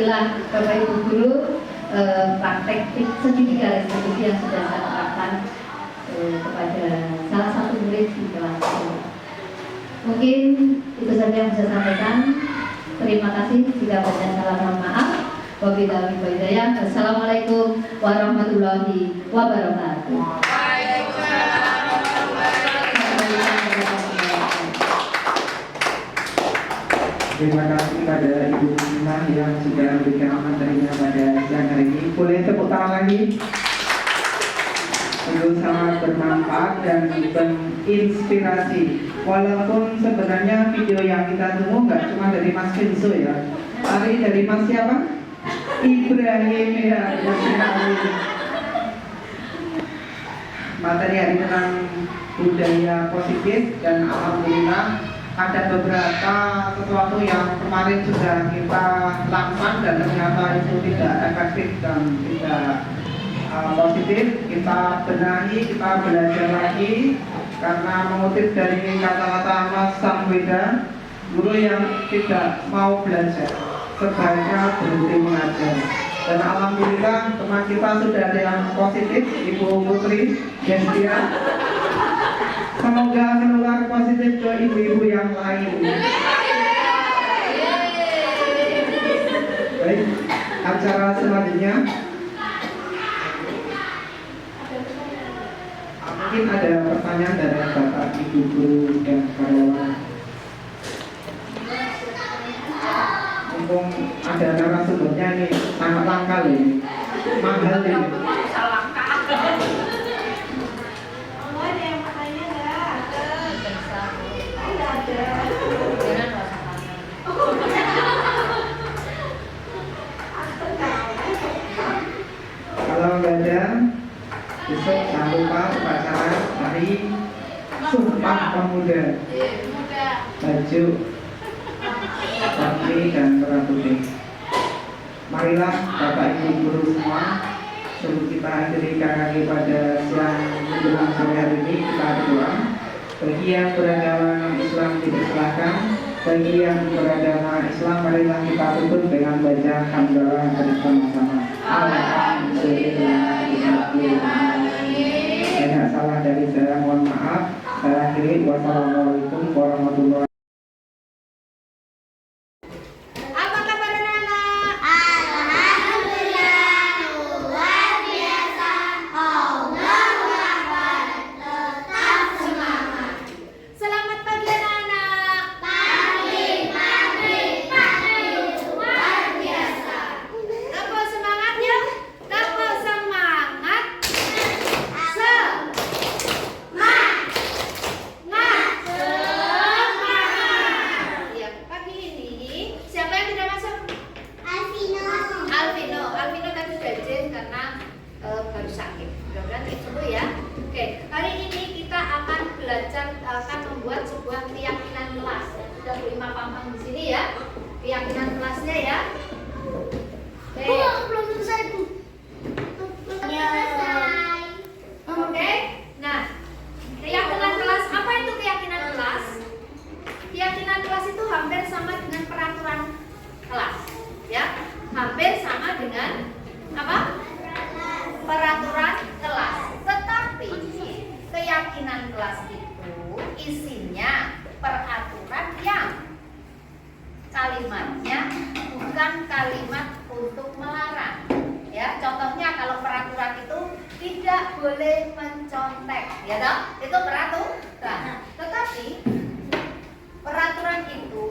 inilah Bapak Ibu Guru praktek segitiga restitusi yang sudah saya terapkan kepada salah satu murid di kelas. Mungkin itu saja yang bisa saya sampaikan. Terima kasih. Jika banyak salah, mohon maaf. Wabillahi taufiq wal hidayah. Wassalamualaikum warahmatullahi wabarakatuh. Terima kasih pada Ibu Muslimah yang sudah memberikan materinya pada siang hari ini. Boleh tepuk tangan lagi? Sungguh sangat bermanfaat dan menginspirasi. Walaupun sebenarnya video yang kita tunggu nggak cuma dari Mas Vinso ya, tapi dari Mas siapa? Ibrahim ya. Materi hari tentang budaya positif dan alhamdulillah ada beberapa sesuatu yang kemarin sudah kita lakukan dan ternyata itu tidak efektif dan tidak positif. Kita benahi, kita belajar lagi karena mengutip dari kata-kata Mas Samweda, guru yang tidak mau belajar sebaiknya berhenti mengajar. Dan alhamdulillah teman kita sudah ada yang positif, Ibu Putri Destia. Semoga menular positif ke ibu-ibu yang lain. Baik, acara selanjutnya mungkin ada pertanyaan dari Bapak, Ibu Guru dan karyawan. Mumpung ada narasumbernya ini sangat langka ini, mahal ini. Kalau nggak ada, besok jangan lupa upacara hari Sumpah Pemuda. Baju putih dan merah putih. Marilah Bapak Ibu Guru semua, sebelum kita akhiri KKG pada siang menjelang sore hari ini, kita berdoa. Bagi yang beragama Islam dipersilahkan. Bagi yang beragama Islam, marilah kita tutup dengan baca hamdalah bersama-sama. Alhamdulillah. Banyak salah dari saya, mohon maaf. Saya akhiri. Wassalamualaikum warahmatullahi wabarakatuh. Apa kabar anak-anak? Alhamdulillah, luar biasa. Allahu Akbar, tetap semangat. Selamat pagi anak-anak. Pagi, luar biasa. Tepuk semangat ya. Tepuk semangat. Ya, pagi ini siapa yang tidak masuk? Alvino tadi sudah izin karena baru sakit. Mudah-mudahan sembuh ya. Oke, hari ini kita akan belajar membuat sebuah keyakinan kelas. Sudah beri pampang di sini ya. Keyakinan kelasnya ya. Oke. Belum selesai, Bu. Oke. Nah, keyakinan kelas, apa itu keyakinan kelas? Keyakinan kelas itu hampir sama dengan peraturan kelas, ya. Hampir sama dengan apa? Peraturan kelas. Tetapi keyakinan kelas itu isinya peraturan yang kalimatnya bukan kalimat untuk melarang. Ya, contohnya kalau peraturan itu tidak boleh mencontek, ya toh? Itu peraturan. Tetapi peraturan itu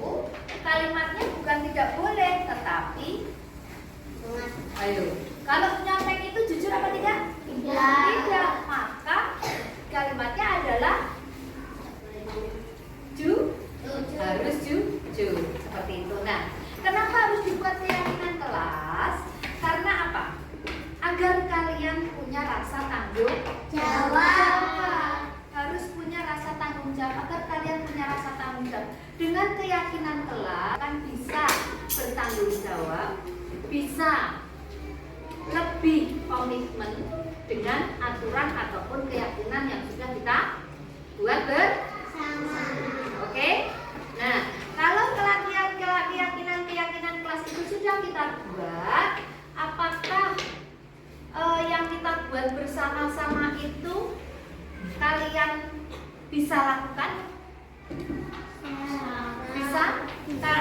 kalimatnya bukan tidak boleh, tetapi ayo, kalau nyontek itu jujur apa tidak? Tidak. Maka kalimatnya adalah harus jujur seperti itu. Nah, kenapa harus dibuat keyakinan kelas? Karena apa? Agar kalian punya rasa tanggung jawab. Harus punya rasa tanggung jawab. Agar kalian punya rasa tanggung jawab. Dengan keyakinan kelas kan bisa bertanggung jawab, bisa lebih komitmen dengan aturan ataupun keyakinan yang sudah kita buat bersama. Oke? Nah, kalau keyakinan kelas itu sudah kita buat, apakah yang kita buat bersama-sama itu kalian bisa lakukan? Bisa? Bisa,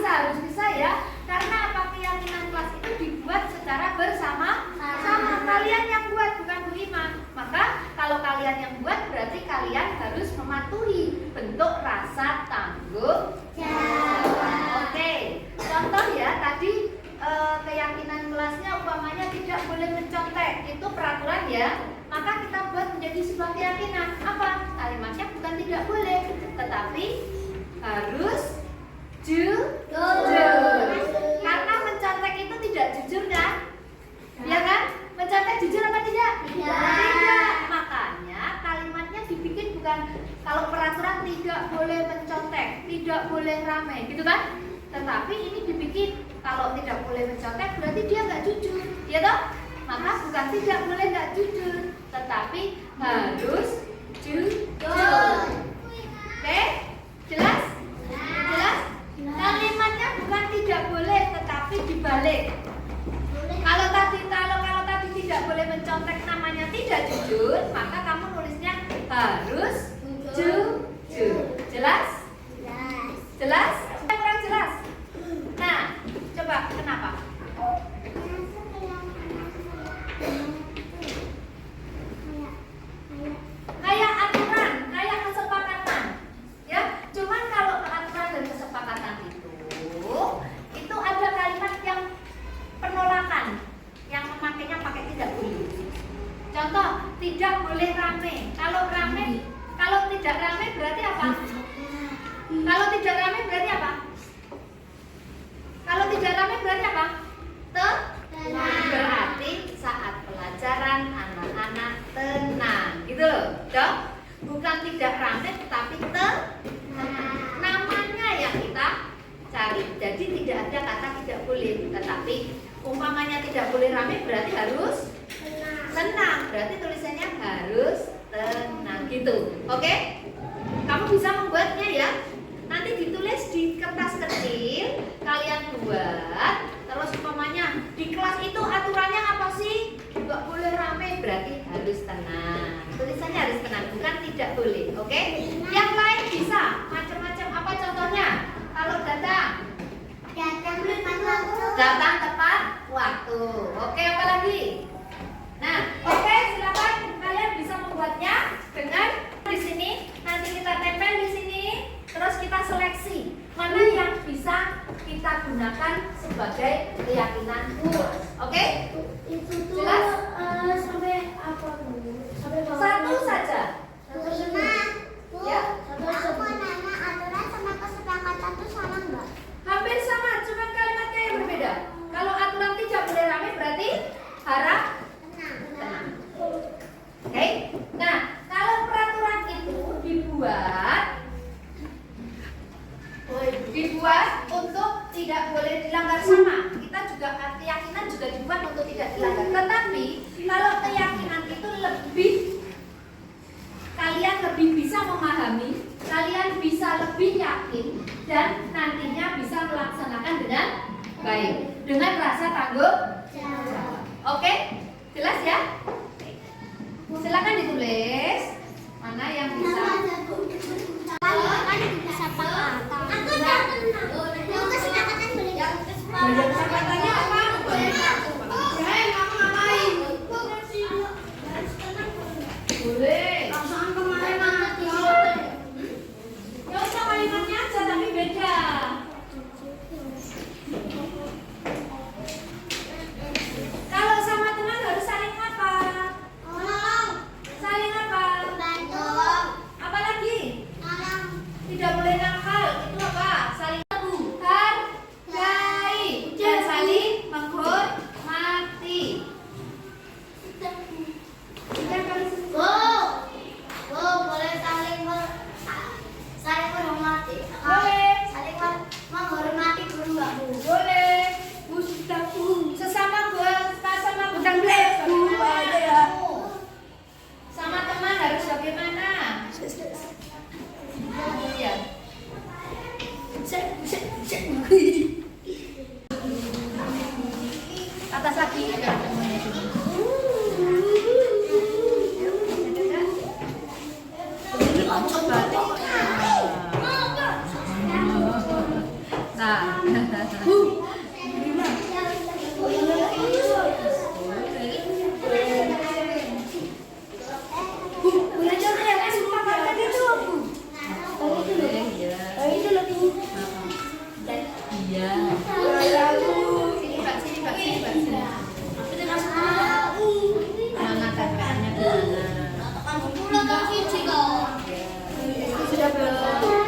harus bisa ya. Karena apa, keyakinan kelas itu dibuat secara bersama-sama. Kalian yang buat, bukan Bu Ima. Maka kalau kalian yang buat, berarti kalian harus mematuhi bentuk rasa tanggung jawab. Oke, contoh ya, tadi keyakinan kelasnya umpamanya tidak boleh mencontek, itu peraturan ya. Maka kita buat menjadi sebuah keyakinan. Apa? Kalimatnya bukan tidak boleh, tetapi harus jujur. Karena mencontek itu tidak jujur kan? Ya kan? Mencontek jujur apa tidak? Tidak. Makanya kalimatnya dibikin bukan, kalau peraturan tidak boleh mencontek, tidak boleh ramai, gitu kan? Tetapi ini dibikin kalau tidak boleh mencontek berarti dia nggak jujur, ya toh? Maka bukan tidak boleh nggak jujur, tetapi harus jujur. Oke? Jelas? Jelas? Kalimatnya bukan tidak boleh, tetapi dibalik. Kalau tadi tidak boleh mencontek namanya tidak jujur, maka kamu nulisnya harus jujur. Jelas? Jelas? Kurang jelas? Nah, coba kenapa? Kayak aturan, kayak kesepakatan, ya. Cuman kalau aturan dan kesepakatan itu ada kalimat yang penolakan, yang memakainya pakai tidak boleh. Contoh, tidak boleh rame. Kalau tidak rame berarti apa? Kalau tidak rame berarti apa? Kalau tidak rame berarti apa? Tenang. Berarti saat pelajaran anak-anak tenang, gitu loh. Dok? Bukan tidak rame tetapi tenang. Namanya yang kita cari. Jadi tidak ada kata tidak boleh, tetapi umpamanya tidak boleh rame berarti harus tenang. Berarti tulisannya harus tenang, gitu. Oke? Kamu bisa membuatnya ya. Nanti ditulis di kertas kecil, kalian buat. Terus umpamanya di kelas itu aturannya apa sih? Nggak boleh rame, berarti harus tenang. Tulisannya harus tenang, bukan tidak boleh. Oke? Yang lain bisa macam-macam. Apa contohnya? Kalau datang tepat waktu. Oke, apa lagi? Nah, oke, silakan kalian bisa membuatnya dengan di sini. Nanti kita tempel di sini. Terus kita seleksi mana yang bisa kita gunakan sebagai keyakinan kelas. Oke? Jelas? Sampai apa dulu? Sampai Satu saja. Ya. Aku nanya aturan sama kesepakatan itu sama nggak? Hampir sama, cuma kalimatnya yang berbeda. Kalau aturan tidak boleh ramai berarti harap tenang. Oke? Nah, kalau peraturan itu dibuat untuk tidak boleh dilanggar sama. Kita juga keyakinan juga dibuat untuk tidak dilanggar. Tetapi kalau keyakinan itu kalian lebih bisa memahami, kalian bisa lebih yakin dan nantinya bisa melaksanakan dengan baik, dengan rasa tanggung jawab. Oke? Jelas ya? Silakan ditulis mana yang bisa. Belajar kesepakatannya apa? Boleh. Ya usah kalimatnya aja tapi beda. Kalau sama teman harus saling apa? Saling apa? Apa lagi? Tidak boleh nakal. Itu apa? Saling hargai dan saling Atas lagi. Nah. Sudah belum?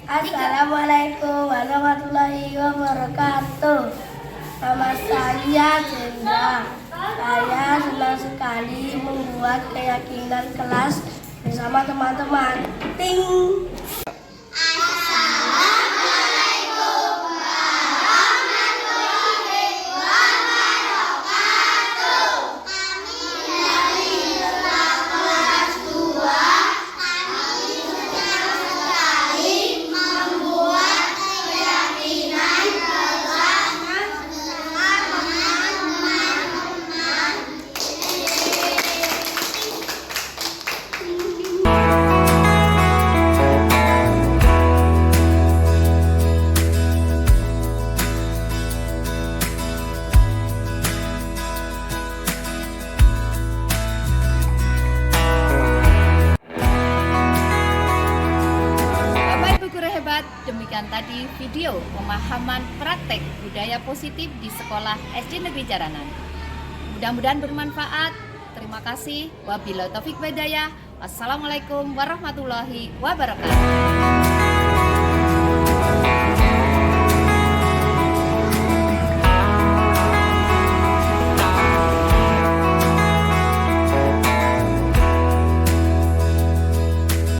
Assalamualaikum warahmatullahi wabarakatuh. Nama saya Jendra. Saya senang sekali membuat keyakinan kelas bersama teman-teman. Ting. menyaksikan tadi video pemahaman praktek budaya positif di sekolah SD Negeri Jaranan. Mudah-mudahan bermanfaat. Terima kasih. Wabillahi taufik wal hidayah. Wassalamualaikum warahmatullahi wabarakatuh.